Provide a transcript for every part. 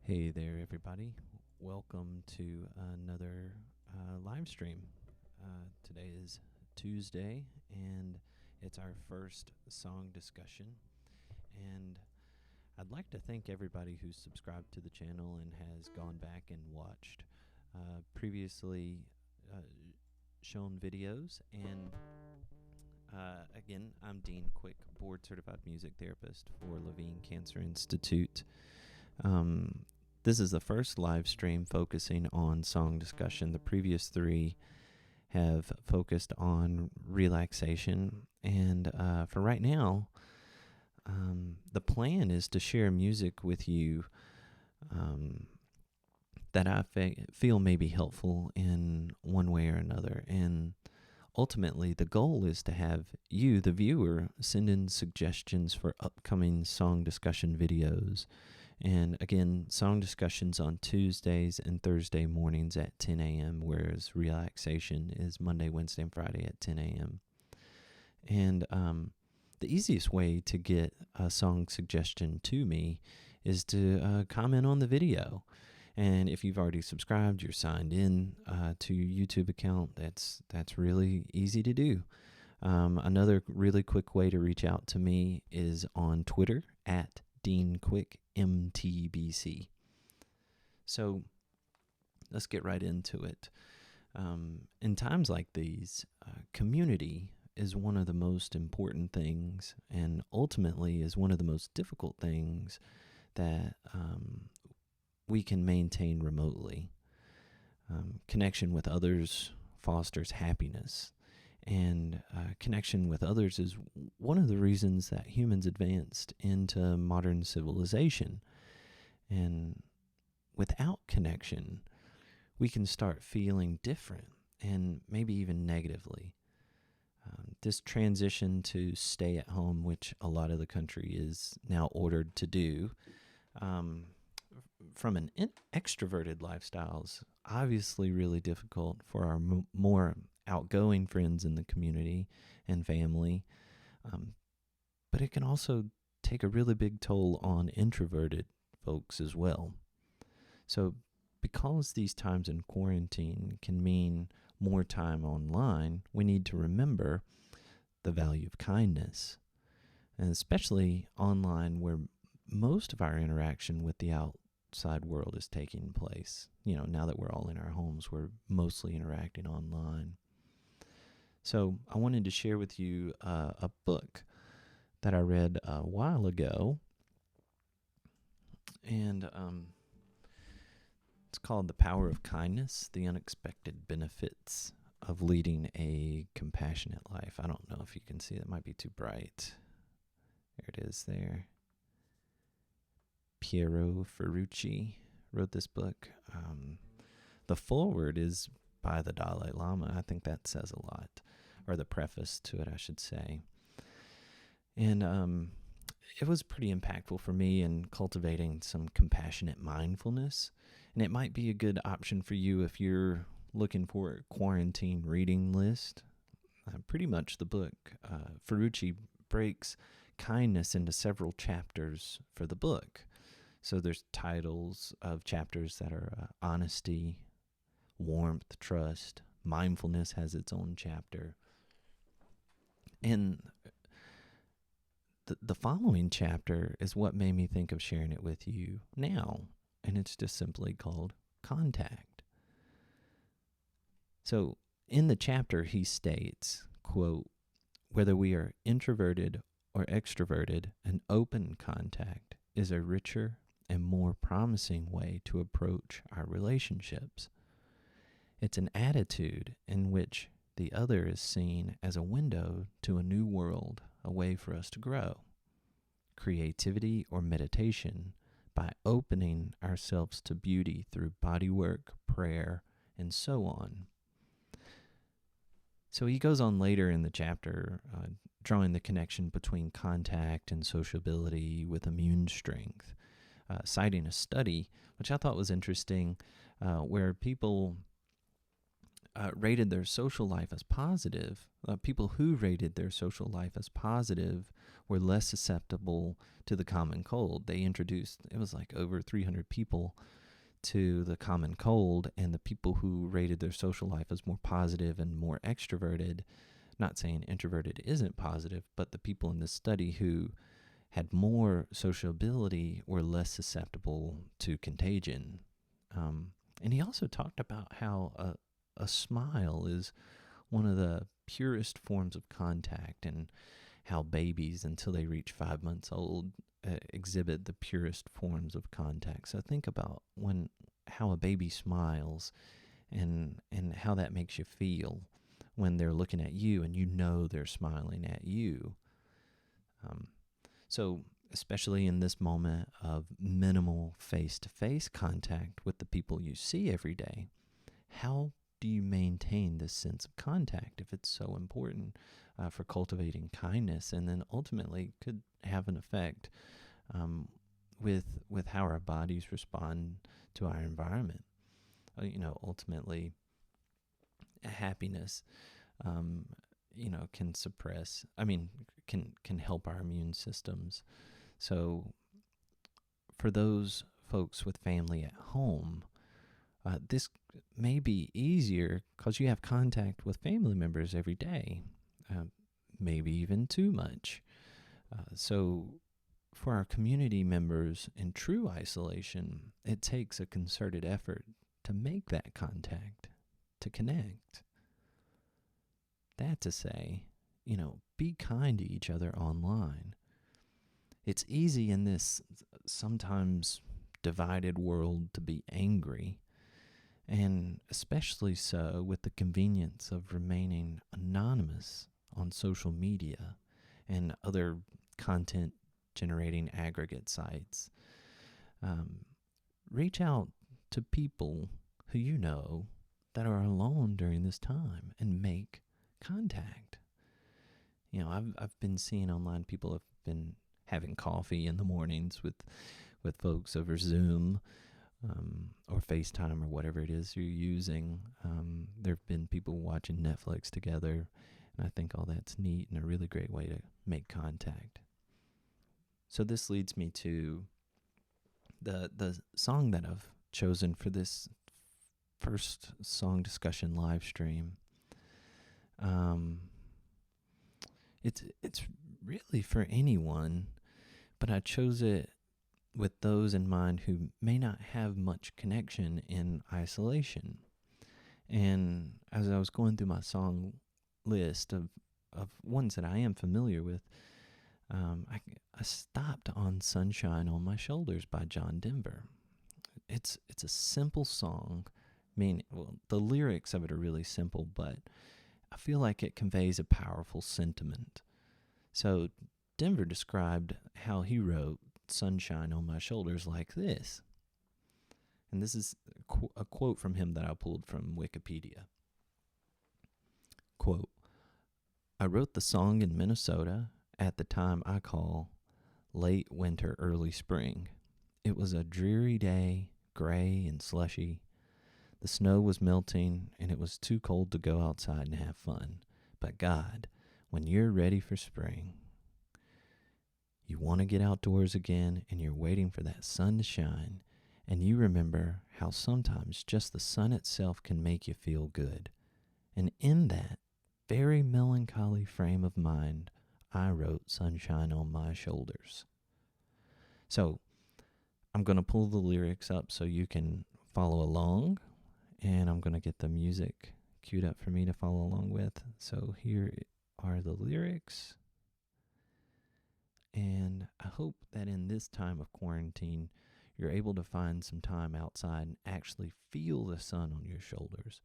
Hey there, everybody. Welcome to another live stream. Today is Tuesday, and it's our first song discussion. And I'd like to thank everybody who's subscribed to the channel and has gone back and watched previously uh, shown videos. And again, I'm Dean Quick, board certified music therapist for Levine Cancer Institute. This is the first live stream focusing on song discussion. The previous three have focused on relaxation. And for right now, the plan is to share music with you that I feel may be helpful in one way or another. And ultimately, the goal is to have you, the viewer, send in suggestions for upcoming song discussion videos. And again, song discussions on Tuesdays and Thursday mornings at 10 a.m., whereas relaxation is Monday, Wednesday, and Friday at 10 a.m. And the easiest way to get a song suggestion to me is to comment on the video. And if you've already subscribed, you're signed in to your YouTube account, that's really easy to do. Another really quick way to reach out to me is on Twitter at DeanQuickMTBC. So let's get right into it. In times like these, community is one of the most important things, and ultimately is one of the most difficult things that we can maintain remotely. Connection with others fosters happiness. And connection with others is one of the reasons that humans advanced into modern civilization. And without connection, we can start feeling different and maybe even negatively. This transition to stay at home, which a lot of the country is now ordered to do, from an extroverted lifestyle is obviously really difficult for our more outgoing friends in the community and family, but it can also take a really big toll on introverted folks as well. So because these times in quarantine can mean more time online, we need to remember the value of kindness, and especially online where most of our interaction with the outside world is taking place. Now that we're all in our homes, we're mostly interacting online. So I wanted to share with you a book that I read a while ago, and it's called The Power of Kindness, The Unexpected Benefits of Leading a Compassionate Life. I don't know if you can see, that might be too bright. There it is there. Pierro Ferrucci wrote this book. The foreword is by the Dalai Lama. I think that says a lot, or the preface to it, I should say. And it was pretty impactful for me in cultivating some compassionate mindfulness. And it might be a good option for you if you're looking for a quarantine reading list. Pretty much the book, Ferrucci breaks kindness into several chapters for the book. So there's titles of chapters that are honesty, warmth, trust. Mindfulness has its own chapter. And the following chapter is what made me think of sharing it with you now. And it's just simply called Contact. So in the chapter, he states, quote, "Whether we are introverted or extroverted, an open contact is a richer and more promising way to approach our relationships. It's an attitude in which the other is seen as a window to a new world, a way for us to grow. Creativity or meditation by opening ourselves to beauty through bodywork, prayer, and so on." So he goes on later in the chapter, drawing the connection between contact and sociability with immune strength, citing a study, which I thought was interesting, where people rated their social life as positive. People who rated their social life as positive were less susceptible to the common cold. They introduced, it was like over 300 people to the common cold, and the people who rated their social life as more positive and more extroverted, not saying introverted isn't positive, but the people in this study who had more sociability were less susceptible to contagion. And he also talked about how a smile is one of the purest forms of contact, and how babies, until they reach 5 months old, exhibit the purest forms of contact. So think about how a baby smiles, and how that makes you feel when they're looking at you and you know they're smiling at you. So especially in this moment of minimal face-to-face contact with the people you see every day, how do you maintain this sense of contact if it's so important for cultivating kindness, and then ultimately could have an effect with how our bodies respond to our environment? Ultimately, happiness, can help our immune systems. So for those folks with family at home, this may be easier because you have contact with family members every day, maybe even too much. So for our community members in true isolation, it takes a concerted effort to make that contact, to connect. That to say, be kind to each other online. It's easy in this sometimes divided world to be angry, and especially so with the convenience of remaining anonymous on social media and other content generating aggregate sites. Reach out to people who you know that are alone during this time and make contact. I've been seeing online people have been having coffee in the mornings with folks over Zoom, or FaceTime, or whatever it is you're using. There have been people watching Netflix together, and I think all that's neat and a really great way to make contact. So this leads me to the song that I've chosen for this first song discussion live stream. It's really for anyone, but I chose it with those in mind who may not have much connection in isolation. And as I was going through my song list of ones that I am familiar with, I stopped on "Sunshine on My Shoulders" by John Denver. It's a simple song. The lyrics of it are really simple, but I feel like it conveys a powerful sentiment. So Denver described how he wrote "Sunshine on My Shoulders" like this. And this is a quote from him that I pulled from Wikipedia. Quote, "I wrote the song in Minnesota at the time I call late winter, early spring. It was a dreary day, gray and slushy. The snow was melting, and it was too cold to go outside and have fun. But God, when you're ready for spring, you want to get outdoors again, and you're waiting for that sun to shine, and you remember how sometimes just the sun itself can make you feel good. And in that very melancholy frame of mind, I wrote Sunshine on My Shoulders." So I'm going to pull the lyrics up so you can follow along, and I'm going to get the music queued up for me to follow along with. So here are the lyrics. And I hope that in this time of quarantine, you're able to find some time outside and actually feel the sun on your shoulders.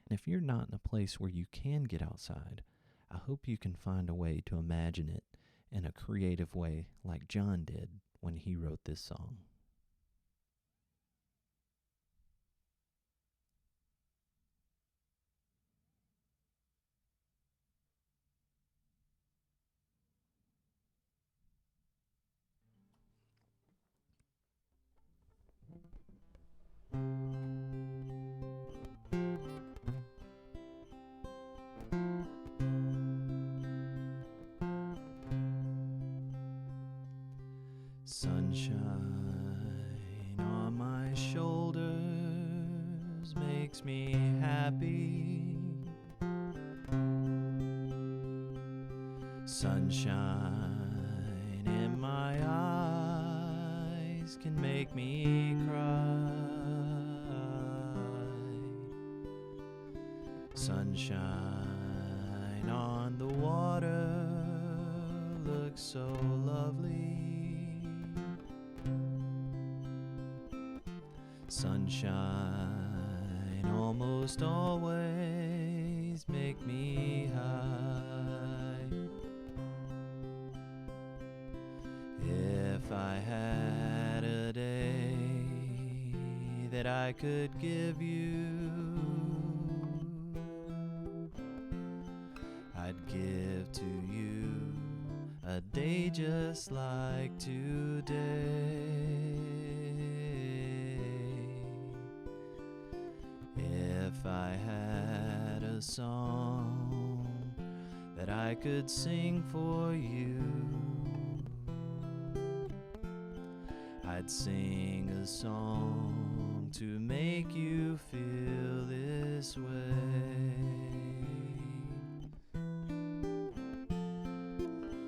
And if you're not in a place where you can get outside, I hope you can find a way to imagine it in a creative way like John did when he wrote this song. Sunshine on my shoulders makes me happy. Sunshine in my eyes can make me cry. Sunshine on the water looks so lovely. Sunshine almost always make me high. If I had a day that I could give you, I'd give to you a day just like today. If I had a song that I could sing for you, I'd sing a song to make you feel this way.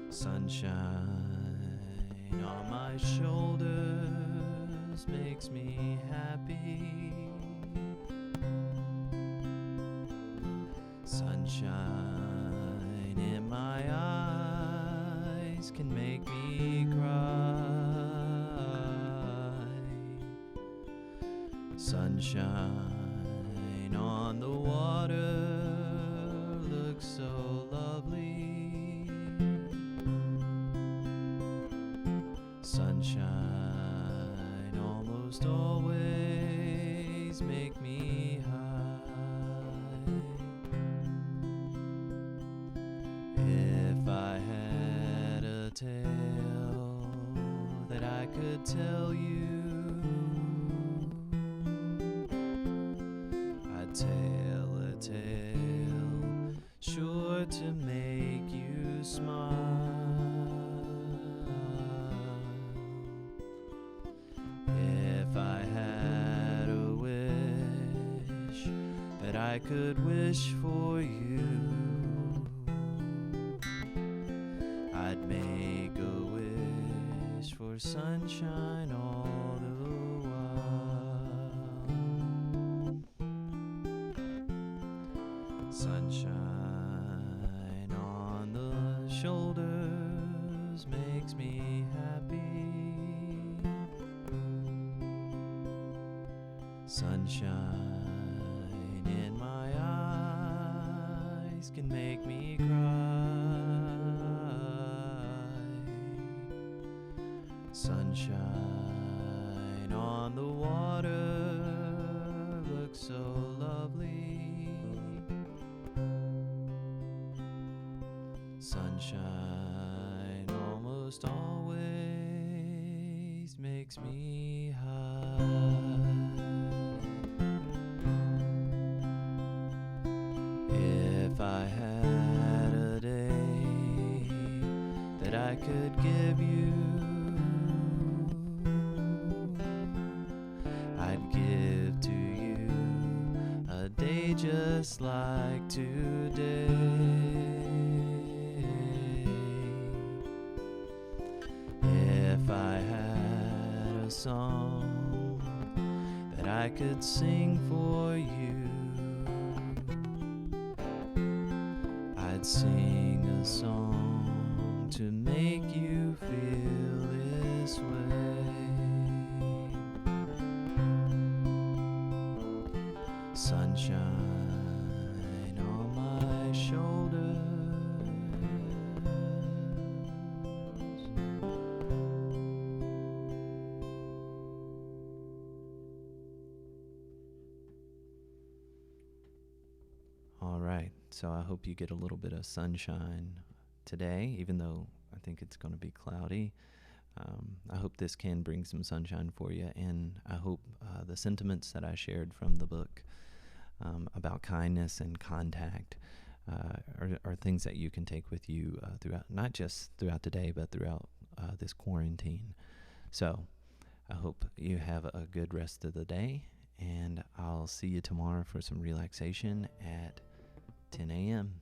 Sunshine on my shoulders makes me happy. Sunshine in my eyes can make me cry. Sunshine on the water looks so lovely. Sunshine almost always make me high. If I had a tale that I could tell you, I'd tell a tale sure to make you smile. If I had a wish that I could wish for you, I'd make a wish for sunshine all the while. Sunshine on the shoulders makes me happy. Sunshine in my eyes can make me cry. Sunshine on the water looks so lovely. Sunshine almost always makes me high. If I had a day that I could give you, I'd give to you a day just like today. If I had a song that I could sing for you, I'd sing a song to make you feel this way. Sunshine on my shoulders. All right, so I hope you get a little bit of sunshine today, even though I think it's going to be cloudy. I hope this can bring some sunshine for you, and I hope the sentiments that I shared from the book about kindness and contact are things that you can take with you throughout, not just throughout the day, but throughout this quarantine. So I hope you have a good rest of the day, and I'll see you tomorrow for some relaxation at 10 a.m.